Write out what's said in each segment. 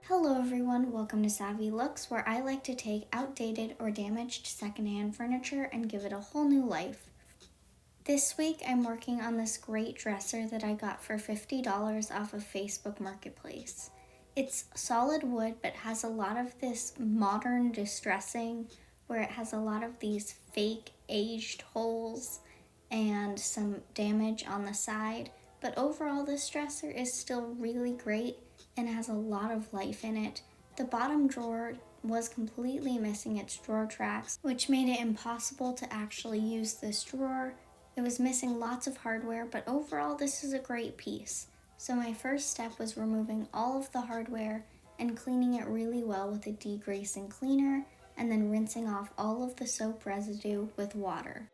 Hello everyone, welcome to Savvy Looks, where I like to take outdated or damaged secondhand furniture and give it a whole new life. This week I'm working on this great dresser that I got for $50 off of Facebook Marketplace. It's solid wood but has a lot of this modern distressing where it has a lot of these fake aged holes and some damage on the side, but overall this dresser is still really great and has a lot of life in it. The bottom drawer was completely missing its drawer tracks, which made it impossible to actually use this drawer. It was missing lots of hardware, but overall this is a great piece. So my first step was removing all of the hardware and cleaning it really well with a degreasing cleaner, and then rinsing off all of the soap residue with water.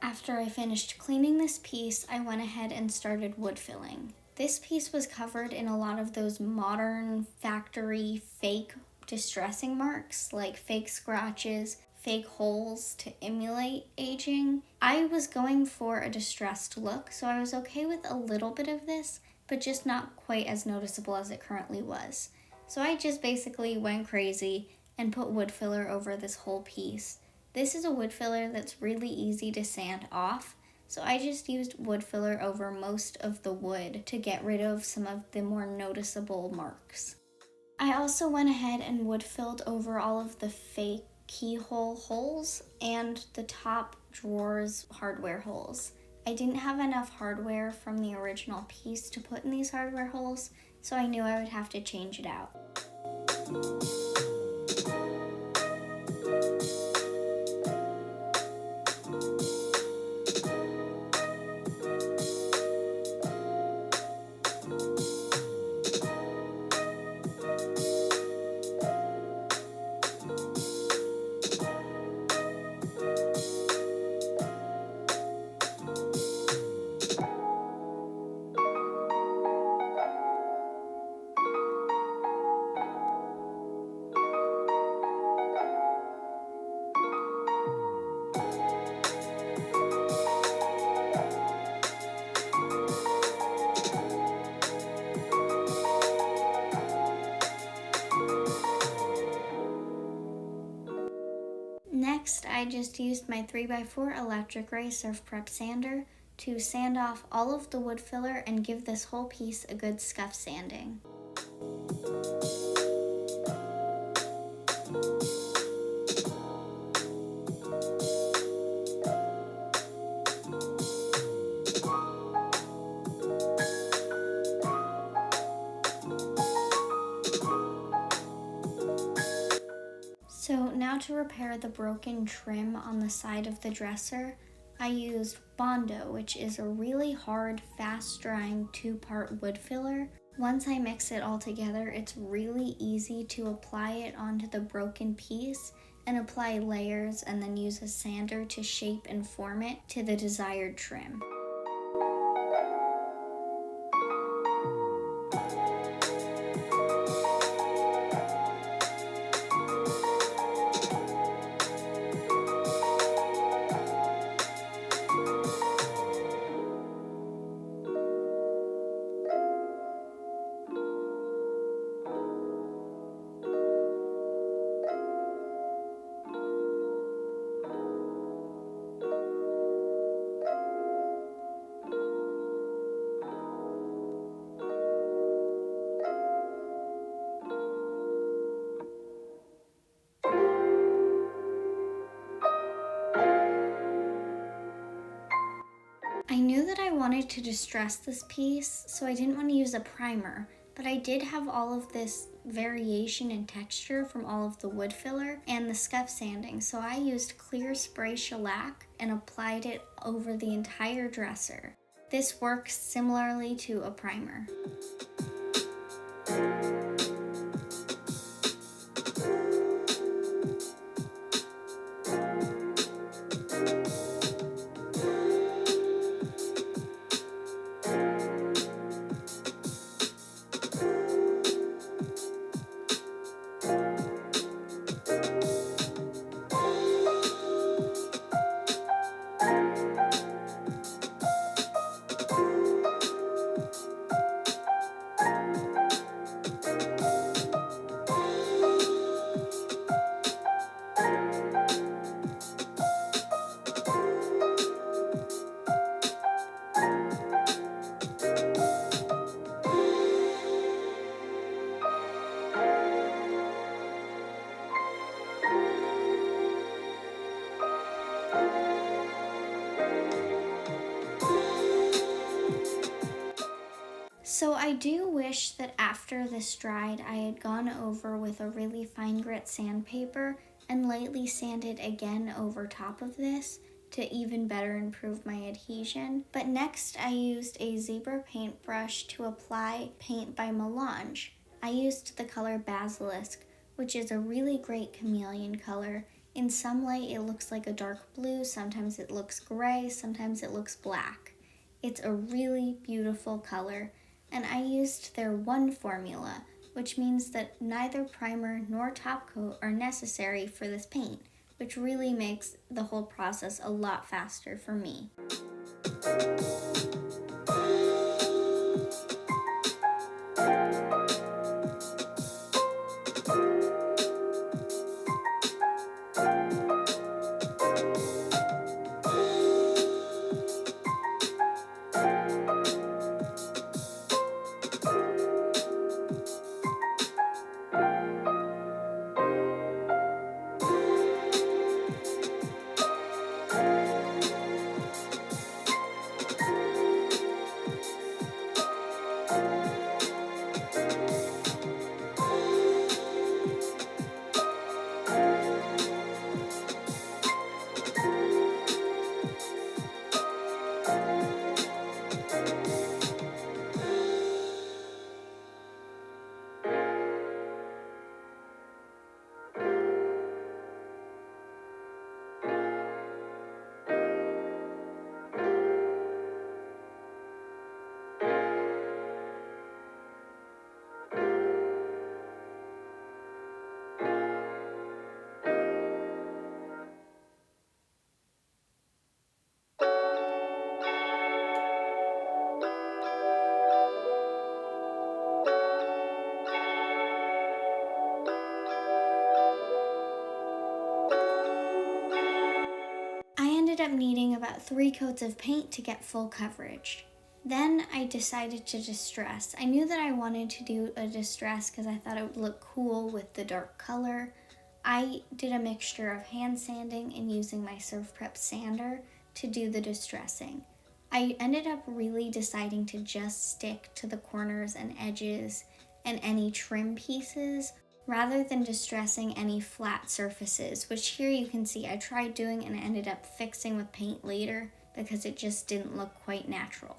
After I finished cleaning this piece, I went ahead and started wood filling. This piece was covered in a lot of those modern factory fake distressing marks, like fake scratches, fake holes to emulate aging. I was going for a distressed look, so I was okay with a little bit of this, but just not quite as noticeable as it currently was. So I just basically went crazy and put wood filler over this whole piece. This is a wood filler that's really easy to sand off, so I just used wood filler over most of the wood to get rid of some of the more noticeable marks. I also went ahead and wood filled over all of the fake keyhole holes and the top drawers hardware holes. I didn't have enough hardware from the original piece to put in these hardware holes, so I knew I would have to change it out. Next, I just used my 3x4 electric ray surf prep sander to sand off all of the wood filler and give this whole piece a good scuff sanding. So now to repair the broken trim on the side of the dresser, I used Bondo, which is a really hard, fast-drying 2-part wood filler. Once I mix it all together, it's really easy to apply it onto the broken piece and apply layers and then use a sander to shape and form it to the desired trim. I knew that I wanted to distress this piece, so I didn't want to use a primer, but I did have all of this variation in texture from all of the wood filler and the scuff sanding, so I used clear spray shellac and applied it over the entire dresser. This works similarly to a primer. So I do wish that after this dried, I had gone over with a really fine grit sandpaper and lightly sanded again over top of this to even better improve my adhesion. But next I used a zebra paintbrush to apply paint by Melange. I used the color Basilisk, which is a really great chameleon color. In some light it looks like a dark blue, sometimes it looks gray, sometimes it looks black. It's a really beautiful color. And I used their one formula, which means that neither primer nor top coat are necessary for this paint, which really makes the whole process a lot faster for me. Up needing about 3 coats of paint to get full coverage. Then I decided to distress. I knew that I wanted to do a distress because I thought it would look cool with the dark color. I did a mixture of hand sanding and using my ServPrep sander to do the distressing. I ended up really deciding to just stick to the corners and edges and any trim pieces rather than distressing any flat surfaces, which here you can see I tried doing and ended up fixing with paint later because it just didn't look quite natural.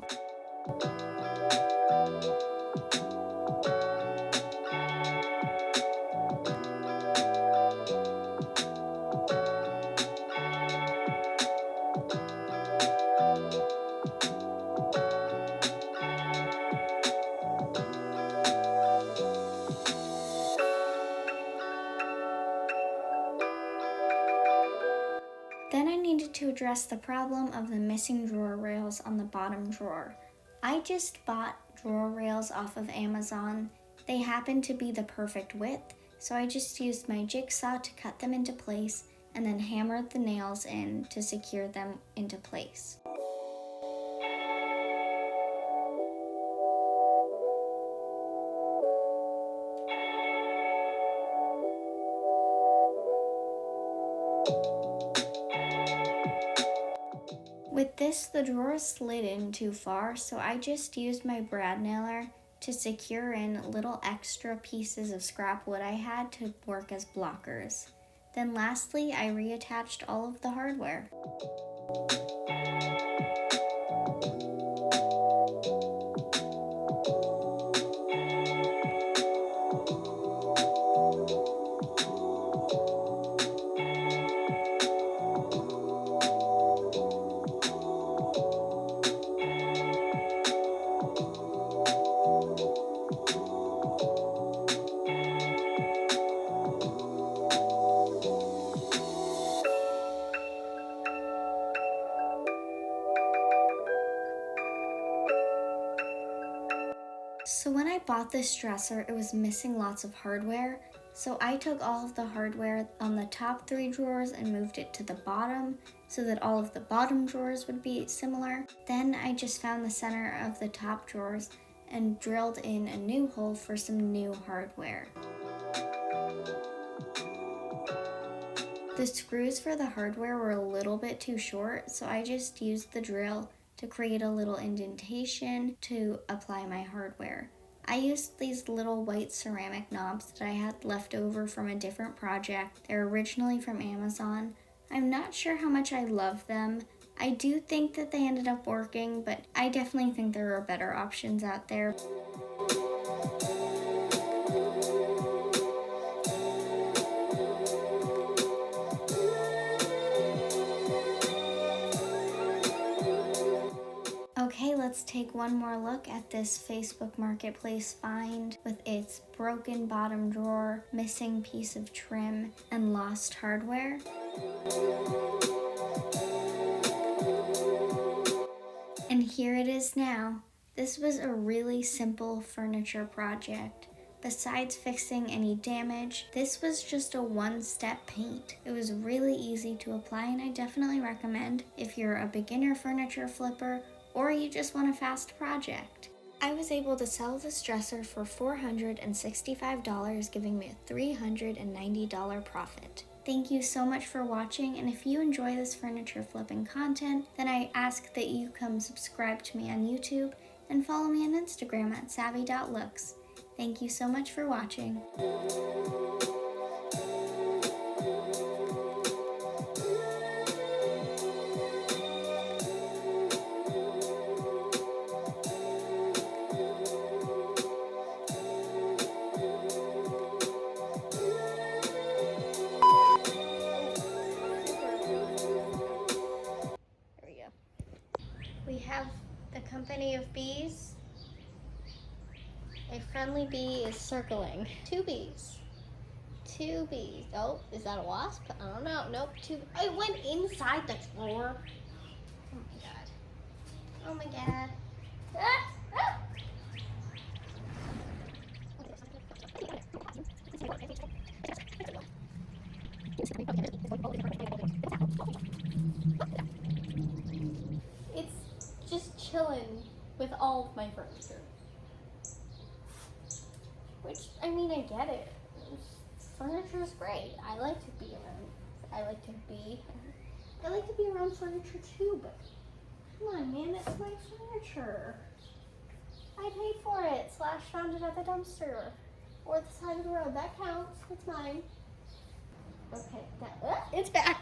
Then I needed to address the problem of the missing drawer rails on the bottom drawer. I just bought drawer rails off of Amazon. They happened to be the perfect width, so I just used my jigsaw to cut them into place and then hammered the nails in to secure them into place. With this, the drawer slid in too far, so I just used my brad nailer to secure in little extra pieces of scrap wood I had to work as blockers. Then lastly, I reattached all of the hardware. So when I bought this dresser, it was missing lots of hardware, so I took all of the hardware on the top 3 drawers and moved it to the bottom so that all of the bottom drawers would be similar. Then I just found the center of the top drawers and drilled in a new hole for some new hardware. The screws for the hardware were a little bit too short, so I just used the drill to create a little indentation to apply my hardware. I used these little white ceramic knobs that I had left over from a different project. They're originally from Amazon. I'm not sure how much I love them. I do think that they ended up working, but I definitely think there are better options out there. Okay, let's take one more look at this Facebook Marketplace find with its broken bottom drawer, missing piece of trim, and lost hardware. And here it is now. This was a really simple furniture project. Besides fixing any damage, this was just a one-step paint. It was really easy to apply, and I definitely recommend if you're a beginner furniture flipper or you just want a fast project. I was able to sell this dresser for $465, giving me a $390 profit. Thank you so much for watching, and if you enjoy this furniture flipping content, then I ask that you come subscribe to me on YouTube and follow me on Instagram at savvy.looks. Thank you so much for watching. We have the company of bees. A friendly bee is circling. 2 bees. 2 bees. Oh, is that a wasp? I don't know. Nope. It went inside the drawer. Oh my god. Oh my god. Ah! Ah! It's just chilling with all of my furniture. Which, I mean, I get it. Furniture is great. I like to be around. I like to be around furniture too, but come on, man, it's my furniture. I paid for it, / found it at the dumpster. Or the side of the road. That counts. It's mine. Okay, it's back.